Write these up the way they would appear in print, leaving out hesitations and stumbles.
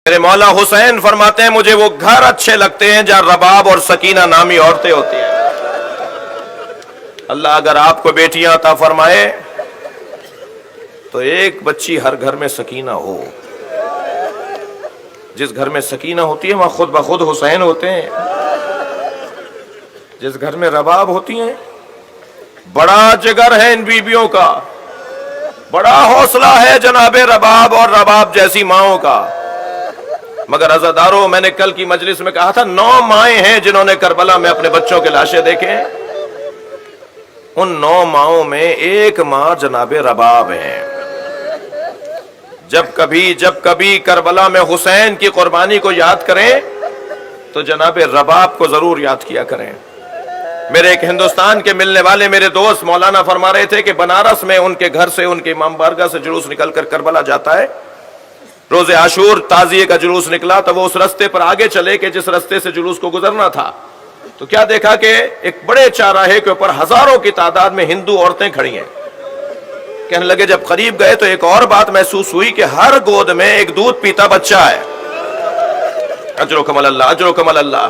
میرے مولا حسین فرماتے ہیں مجھے وہ گھر اچھے لگتے ہیں جہاں رباب اور سکینہ نامی عورتیں ہوتی ہیں۔ اللہ اگر آپ کو بیٹیاں عطا فرمائے تو ایک بچی ہر گھر میں سکینہ ہو۔ جس گھر میں سکینہ ہوتی ہے وہاں خود بخود حسین ہوتے ہیں۔ جس گھر میں رباب ہوتی ہیں، بڑا جگر ہے ان بیویوں کا، بڑا حوصلہ ہے جناب رباب اور رباب جیسی ماؤں کا۔ مگر عزاداروں، میں نے کل کی مجلس میں کہا تھا 9 مائیں ہیں جنہوں نے کربلا میں اپنے بچوں کے لاشیں دیکھے ہیں۔ ان 9 ماؤں میں ایک ماں جناب رباب ہے۔ جب کبھی کربلا میں حسین کی قربانی کو یاد کریں تو جناب رباب کو ضرور یاد کیا کریں۔ میرے ایک ہندوستان کے ملنے والے میرے دوست مولانا فرما رہے تھے کہ بنارس میں ان کے گھر سے، ان کے امام بارگاہ سے جلوس نکل کر کربلا جاتا ہے۔ روز عاشور تعزیے کا جلوس نکلا تو وہ اس رستے پر آگے چلے کہ جس رستے سے جلوس کو گزرنا تھا، تو کیا دیکھا کہ ایک بڑے چوراہے کے اوپر ہزاروں کی تعداد میں ہندو عورتیں کھڑی ہیں۔ کہنے لگے جب قریب گئے تو ایک اور بات محسوس ہوئی کہ ہر گود میں ایک دودھ پیتا بچہ ہے۔ اجرکم اللہ، اجرکم اللہ۔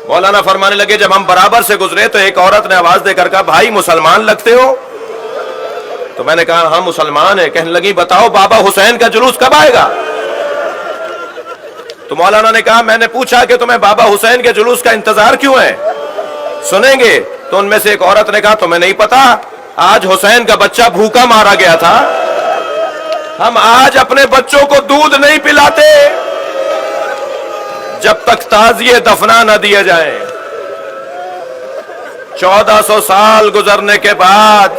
مولانا فرمانے لگے جب ہم برابر سے گزرے تو ایک عورت نے آواز دے کر کہا بھائی مسلمان لگتے ہو؟ تو میں نے کہا ہاں مسلمان ہے۔ کہنے لگی بتاؤ بابا حسین کا جلوس کب آئے گا؟ تو مولانا نے کہا میں نے پوچھا کہ تمہیں بابا حسین کے جلوس کا انتظار کیوں ہے، سنیں گے؟ تو ان میں سے ایک عورت نے کہا تمہیں نہیں پتا آج حسین کا بچہ بھوکا مارا گیا تھا، ہم آج اپنے بچوں کو دودھ نہیں پلاتے جب تک تعزیے دفنا نہ دیا جائے۔ 1400 سال گزرنے کے بعد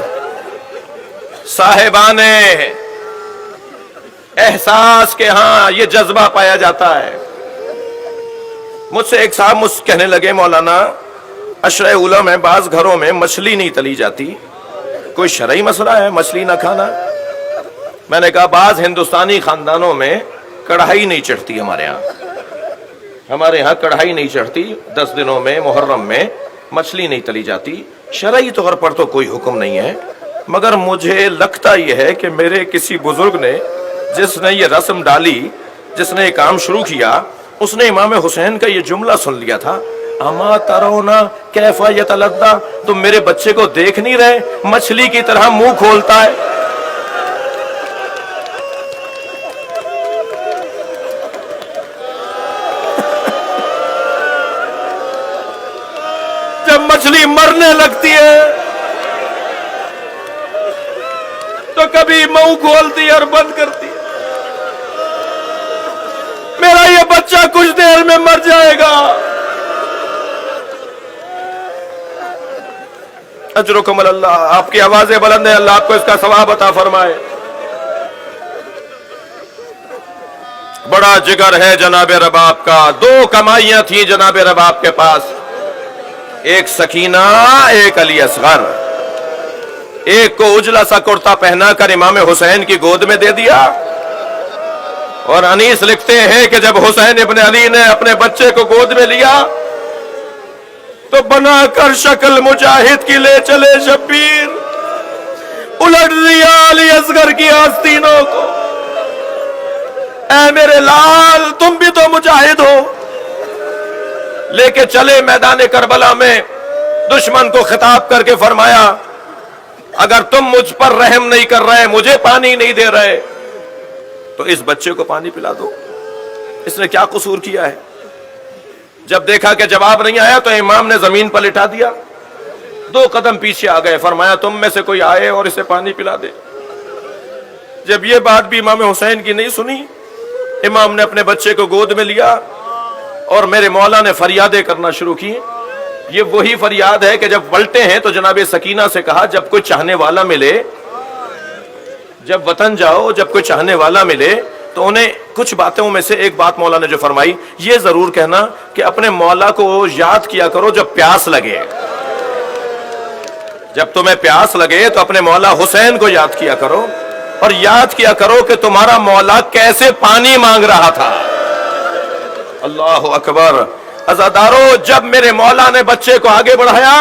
صاحبان احساس کے ہاں یہ جذبہ پایا جاتا ہے۔ مجھ سے ایک صاحب کہنے لگے مولانا اشرع اولا میں بعض گھروں میں مچھلی نہیں تلی جاتی، کوئی شرعی مسئلہ ہے مچھلی نہ کھانا؟ میں نے کہا بعض ہندوستانی خاندانوں میں کڑھائی نہیں چڑھتی، ہمارے ہاں کڑھائی نہیں چڑھتی 10 دنوں میں، محرم میں مچھلی نہیں تلی جاتی۔ شرعی طور پر تو کوئی حکم نہیں ہے، مگر مجھے لگتا یہ ہے کہ میرے کسی بزرگ نے جس نے یہ رسم ڈالی، جس نے یہ کام شروع کیا، اس نے امام حسین کا یہ جملہ سن لیا تھا اما ترونا کیف یتلذا، تم میرے بچے کو دیکھ نہیں رہے مچھلی کی طرح منہ کھولتا ہے۔ جب مچھلی مرنے لگتی ہے تو کبھی منہ کھولتی اور بند کرتی ہے۔ میرا یہ بچہ کچھ دیر میں مر جائے گا۔ اجرکم اللہ، آپ کی آوازیں بلند ہیں، اللہ آپ کو اس کا ثواب عطا فرمائے۔ بڑا جگر ہے جناب رباب کا۔ 2 کمائیاں تھیں جناب رباب کے پاس، ایک سکینہ، ایک علی اصغر۔ ایک کو اجلا سا کرتا پہنا کر امام حسین کی گود میں دے دیا، اور انیس لکھتے ہیں کہ جب حسین ابن علی نے اپنے بچے کو گود میں لیا تو بنا کر شکل مجاہد کی لے چلے شبیر، الٹ دیا علی اصغر کی آستینوں کو۔ اے میرے لال تم بھی تو مجاہد ہو۔ لے کے چلے میدان کربلا میں، دشمن کو خطاب کر کے فرمایا اگر تم مجھ پر رحم نہیں کر رہے، مجھے پانی نہیں دے رہے، تو اس بچے کو پانی پلا دو، اس نے کیا قصور کیا ہے؟ جب دیکھا کہ جواب نہیں آیا تو امام نے زمین پر لٹا دیا، 2 قدم پیچھے آ گئے، فرمایا تم میں سے کوئی آئے اور اسے پانی پلا دے۔ جب یہ بات بھی امام حسین کی نہیں سنی، امام نے اپنے بچے کو گود میں لیا اور میرے مولا نے فریادیں کرنا شروع کی۔ یہ وہی فریاد ہے کہ جب پلٹے ہیں تو جناب سکینہ سے کہا جب کوئی چاہنے والا ملے، جب وطن جاؤ، جب کوئی چاہنے والا ملے تو انہیں کچھ باتوں میں سے ایک بات مولا نے جو فرمائی، یہ ضرور کہنا کہ اپنے مولا کو یاد کیا کرو جب پیاس لگے۔ جب تمہیں پیاس لگے تو اپنے مولا حسین کو یاد کیا کرو، اور یاد کیا کرو کہ تمہارا مولا کیسے پانی مانگ رہا تھا۔ اللہ اکبر۔ عزادارو، جب میرے مولا نے بچے کو آگے بڑھایا،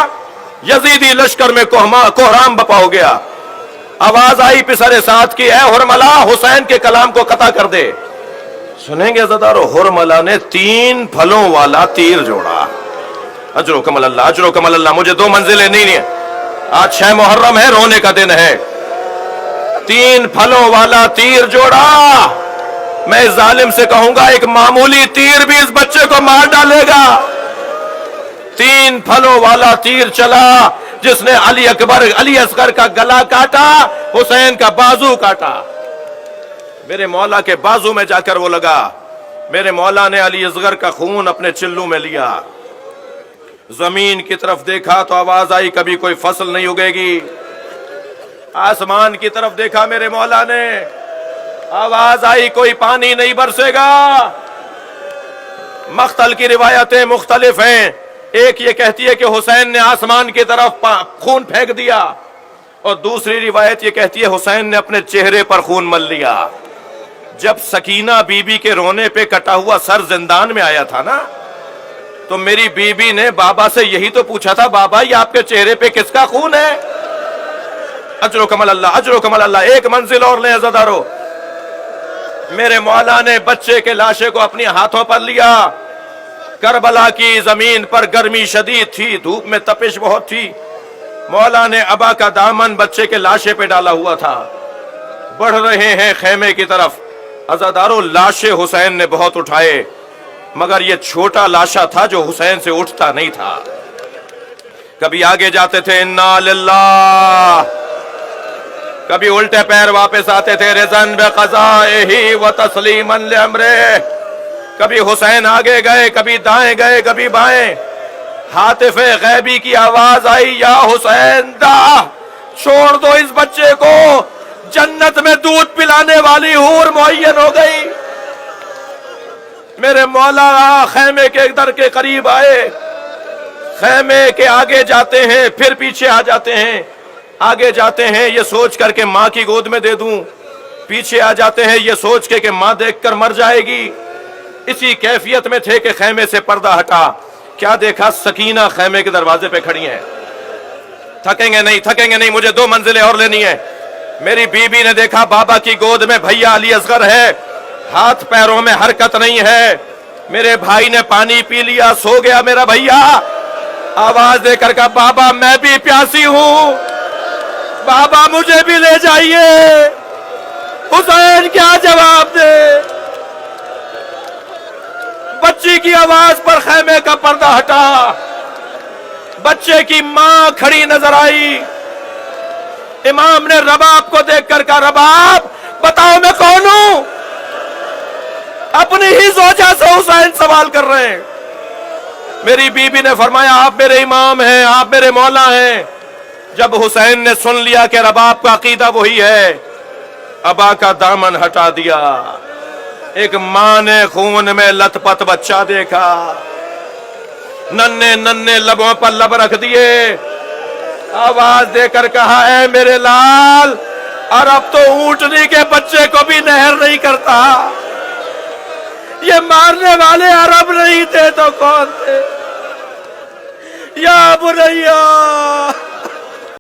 یزیدی لشکر میں کوہرام بپا ہو گیا۔ آواز آئی پسر ساتھ کی، اے حرملا حسین کے کلام کو قطع کر دے۔ سنیں گے عزادارو، حرملہ نے 3 پھلوں والا تیر جوڑا. اجر و کمل اللہ، اجر و کمل اللہ. مجھے 2 منزلیں نہیں ہیں. آج 6 محرم ہے، رونے کا دن ہے. 3 پھلوں والا تیر جوڑا. میں اس ظالم سے کہوں گا ایک معمولی تیر بھی اس بچے کو مار ڈالے گا. 3 پھلوں والا تیر چلا جس نے علی اصغر کا گلا کاٹا، حسین کا بازو کاٹا. میرے مولا کے بازو میں جا کر وہ لگا. میرے مولا نے علی اصغر کا خون اپنے چلو میں لیا. زمین کی طرف دیکھا تو آواز آئی کبھی کوئی فصل نہیں اگے گی. آسمان کی طرف دیکھا میرے مولا نے، آواز آئی کوئی پانی نہیں برسے گا. مقتل کی روایتیں مختلف ہیں. ایک یہ کہتی ہے کہ حسین نے آسمان کی طرف خون پھینک دیا، اور دوسری روایت یہ کہتی ہے حسین نے اپنے چہرے پر خون مل لیا. جب سکینہ بی بی کے رونے پہ کٹا ہوا سر زندان میں آیا تھا نا، تو میری بی بی نے بابا سے یہی تو پوچھا تھا، بابا یہ آپ کے چہرے پہ کس کا خون ہے؟ اجر و کمل اللہ، اجر و کمل اللہ. ایک منزل اور لیں عزادارو. میرے مولا نے بچے کے لاشے کو اپنی ہاتھوں پر لیا. کربلا کی زمین پر گرمی شدید تھی، دھوپ میں تپش بہت تھی. مولا نے ابا کا دامن بچے کے لاشے پہ ڈالا ہوا تھا. بڑھ رہے ہیں خیمے کی طرف. عزادارو، لاشے حسین نے بہت اٹھائے، مگر یہ چھوٹا لاشا تھا جو حسین سے اٹھتا نہیں تھا. کبھی آگے جاتے تھے انا للہ، کبھی الٹے پیر واپس آتے تھے رضن بقضائہ و تسلیما لامرہ. کبھی حسین آگے گئے، کبھی دائیں گئے، کبھی بائیں. ہاتف غیبی کی آواز آئی، یا حسین دا، چھوڑ دو اس بچے کو، جنت میں دودھ پلانے والی حور معین ہو گئی. میرے مولا خیمے کے در کے قریب آئے. خیمے کے آگے جاتے ہیں، پھر پیچھے آ جاتے ہیں. آگے جاتے ہیں یہ سوچ کر کہ ماں کی گود میں دے دوں، پیچھے آ جاتے ہیں یہ سوچ کے کہ ماں دیکھ کر مر جائے گی. اسی کیفیت میں تھے کہ خیمے سے پردہ ہٹا. کیا دیکھا؟ سکینہ خیمے کے دروازے پہ کھڑی ہیں. تھکیں گے نہیں، تھکیں گے نہیں، مجھے 2 منزلیں اور لینی ہیں. میری بی بی نے دیکھا بابا کی گود میں بھیا علی اصغر ہے، ہاتھ پیروں میں حرکت نہیں ہے. میرے بھائی نے پانی پی لیا، سو گیا میرا بھیا. آواز دے کر کہا بابا میں بھی پیاسی ہوں، بابا مجھے بھی لے جائیے. حسین کیا جواب دے؟ بچی کی آواز پر خیمے کا پردہ ہٹا. بچے کی ماں کھڑی نظر آئی. امام نے رباب کو دیکھ کر کہا رباب بتاؤ میں کون ہوں؟ اپنی ہی زوجہ سے حسین سوال کر رہے ہیں. میری بی بی نے فرمایا آپ میرے امام ہیں، آپ میرے مولا ہیں. جب حسین نے سن لیا کہ رباب کا عقیدہ وہی ہے، ابا کا دامن ہٹا دیا. ایک ماں نے خون میں لت پت بچہ دیکھا، ننھے ننھے لبوں پر لب رکھ دیے. آواز دے کر کہا اے میرے لال، عرب تو اونٹنی کے بچے کو بھی نہر نہیں کرتا. یہ مارنے والے عرب نہیں تھے تو کون تھے؟ یا بنیا